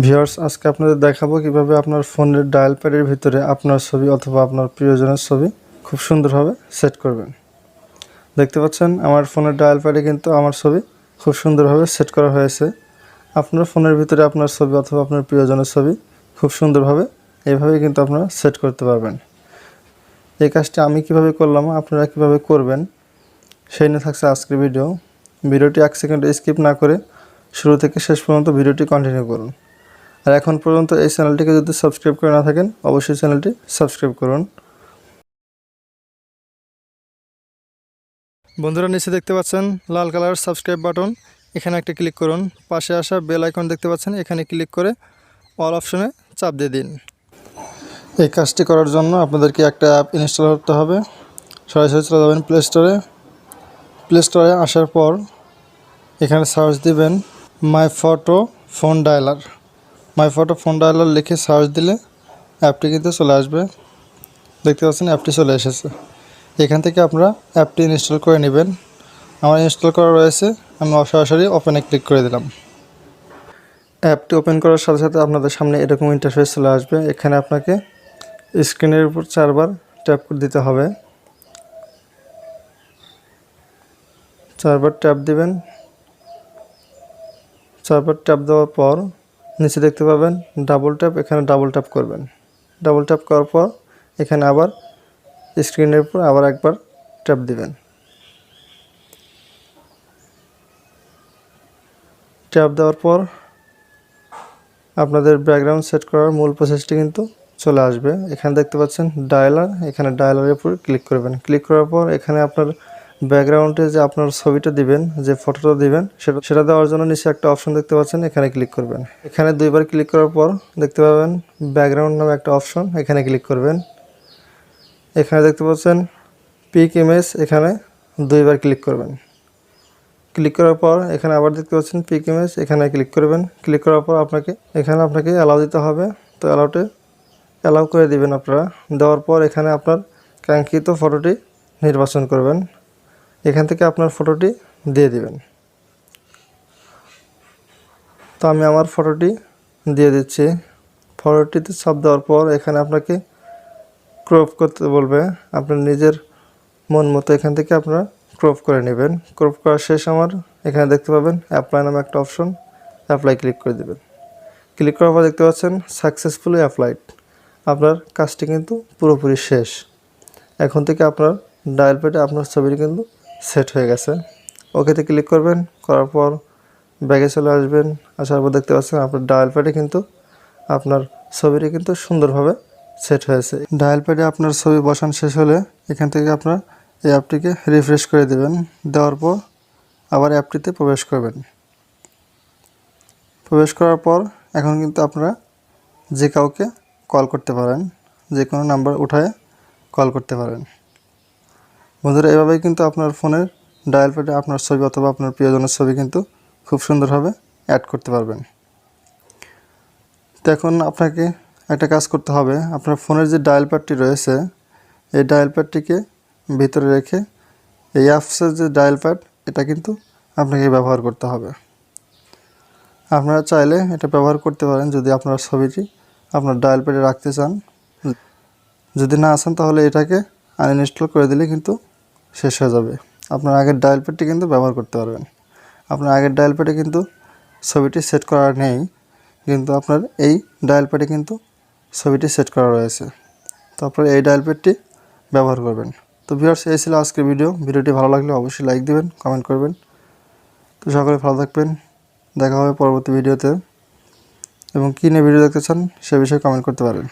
Viewers, আজকে আপনাদের দেখাবো কিভাবে আপনার ফোনের ডায়াল প্যাডের ভিতরে আপনার ছবি অথবা আপনার প্রিয়জনের ছবি খুব সুন্দরভাবে সেট করবেন। দেখতে পাচ্ছেন আমার ফোনের ডায়াল প্যাডে কিন্তু আমার ছবি খুব সুন্দরভাবে সেট করা হয়েছে। আপনার ফোনের ভিতরে আপনার ছবি অথবা আপনার প্রিয়জনের ছবি খুব সুন্দরভাবে এইভাবে কিন্তু আপনারা সেট করতে পারবেন। এই কাজটি আমি কিভাবে করলাম, আপনারা কিভাবে করবেন সেই নিয়ে থাকছে আজকের ভিডিওটি 1 সেকেন্ড স্কিপ না করে শুরু থেকে শেষ পর্যন্ত ভিডিওটি কন্টিনিউ করুন। আর এখন পর্যন্ত এই চ্যানেলটিকে যদি সাবস্ক্রাইব করে না থাকেন অবশ্যই চ্যানেলটি সাবস্ক্রাইব করুন। বন্ধুরা, নিচে দেখতে পাচ্ছেন লাল কালার সাবস্ক্রাইব বাটন, এখানে একটা ক্লিক করুন। পাশে আসা বেল আইকন দেখতে পাচ্ছেন, এখানে ক্লিক করে অল অপশনে চাপ দিয়ে দিন। এই কাজটি করার জন্য আপনাদেরকে একটা অ্যাপ ইনস্টল করতে হবে। সরাসরি চলে যাবেন প্লে স্টোরে আসার পর এখানে সার্চ দিবেন মাই ফটো ফোন ডায়ালার লিখে সার্চ দিলে অ্যাপটি কিন্তু চলে আসবে। দেখতে পাচ্ছেন অ্যাপটি চলে এসেছে। এখান থেকে আপনারা অ্যাপটি ইনস্টল করে নেবেন। আমার ইনস্টল করা রয়েছে, আমি সরাসরি ওপেনে ক্লিক করে দিলাম। অ্যাপটি ওপেন করার সাথে সাথে আপনাদের সামনে এরকম ইন্টারফেস চলে আসবে। এখানে আপনাকে স্ক্রিনের উপর 4 বার ট্যাপ করে দিতে হবে। 4 বার ট্যাপ দিবেন। 4 বার ট্যাপ দেওয়ার পর নিচে দেখতে পাবেন ডাবল ট্যাপ, এখানে ডাবল ট্যাপ করবেন। ডাবল ট্যাপ করার পর এখানে আবার স্ক্রিনের উপর আবার একবার ট্যাপ দিবেন। ট্যাপ দেওয়ার পর আপনাদের ব্যাকগ্রাউন্ড সেট করার মূল প্রসেসটি কিন্তু চলে আসবে। এখানে দেখতে পাচ্ছেন ডায়ালার, এখানে ডায়ালারের উপর ক্লিক করবেন। ক্লিক করার পর এখানে আপনার ব্যাকগ্রাউন্ডে যে আপনার ছবিটা দিবেন, যে ফটোটা দিবেন সেটা দেওয়ার জন্য নিচে একটা অপশন দেখতে পাচ্ছেন, এখানে ক্লিক করবেন। এখানে 2 বার ক্লিক করার পর দেখতে পাবেন ব্যাকগ্রাউন্ড নামে একটা অপশন, এখানে ক্লিক করবেন। এখানে দেখতে পাচ্ছেন পিক ইমেজ, এখানে 2 বার ক্লিক করবেন। ক্লিক করার পর এখানে আবার দেখতে পাচ্ছেন পিক ইমেজ, এখানে ক্লিক করবেন। ক্লিক করার পর আপনাকে অ্যালাউ দিতে হবে। তো অ্যালাউ করে দিবেন আপনারা। দেওয়ার পর এখানে আপনার কাঙ্ক্ষিত ফটোটি নির্বাচন করবেন। এখান থেকে আপনার ফটোটি দিয়ে দিবেন। তো আমি আমার ফটোটি দিয়ে দিচ্ছি। ফটোটিতে চাপ দেওয়ার পর এখানে আপনাকে ক্রপ করতে বলবে। আপনার নিজের মন মতো এখান থেকে আপনারা ক্রপ করে নেবেন। ক্রপ করা শেষ আমার এখানে দেখতে পাবেন অ্যাপ্লাই নামে একটা অপশন, অ্যাপ্লাই ক্লিক করে দেবেন। ক্লিক করার পর দেখতে পাচ্ছেন সাকসেসফুলি অ্যাপ্লাইড। আপনার কাজটি কিন্তু পুরোপুরি শেষ। এখন থেকে আপনার ডায়াল প্যাডে আপনার ছবিটি কিন্তু সেট হয়ে গেছে। ওকেতে ক্লিক করবেন, করার পর ব্যাগে চলে আসবেন। আসার পর দেখতে পাচ্ছেন আপনার ডায়াল প্যাডে কিন্তু আপনার ছবিটি কিন্তু সুন্দরভাবে সেট হয়েছে। ডায়াল প্যাডে আপনার ছবি বসানো শেষ হলে এখান থেকে আপনার এই অ্যাপটিকে রিফ্রেশ করে দেবেন। দেওয়ার পর আবার অ্যাপটিতে প্রবেশ করবেন। প্রবেশ করার পর এখন কিন্তু আপনারা যে কাউকে কল করতে পারেন, যে কোনো নাম্বার উঠায় কল করতে পারেন। বন্ধুরা, এভাবেই কিন্তু আপনার ফোনের ডায়াল প্যাডে আপনার ছবি অথবা আপনার প্রিয়জনের ছবি কিন্তু খুব সুন্দরভাবে অ্যাড করতে পারবেন। তো এখন আপনাকে একটা কাজ করতে হবে। আপনার ফোনের যে ডায়াল প্যাডটি রয়েছে, এই ডায়াল প্যাডটিকে ভিতরে রেখে এই অ্যাপসের যে ডায়াল প্যাড, এটা কিন্তু আপনাকে ব্যবহার করতে হবে। আপনারা চাইলে এটা ব্যবহার করতে পারেন যদি আপনার ছবিটি আপনার ডায়াল প্যাডে রাখতে চান। যদি না আসেন তাহলে এটাকে আনইনস্টল করে দিলে কিন্তু শেষ হয়ে যাবে। আপনার আগের ডায়াল প্যাডটি কিন্তু ব্যবহার করতে পারবেন। আপনার আগের ডায়াল প্যাডে কিন্তু ছবিটি সেট করা নেই, কিন্তু আপনার এই ডায়াল প্যাডে কিন্তু ছবিটি সেট করা রয়েছে। তো আপনারা এই ডায়াল প্যাডটি ব্যবহার করবেন। তো ভিউয়ার্স, এই ছিল আজকের ভিডিওটি ভালো লাগলে অবশ্যই লাইক দিবেন, কমেন্ট করবেন। তো সকলে ভালো থাকবেন, দেখা হবে পরবর্তী ভিডিওতে। এবং কী নিয়ে ভিডিও দেখতে চান সে বিষয়ে কমেন্ট করতে পারেন।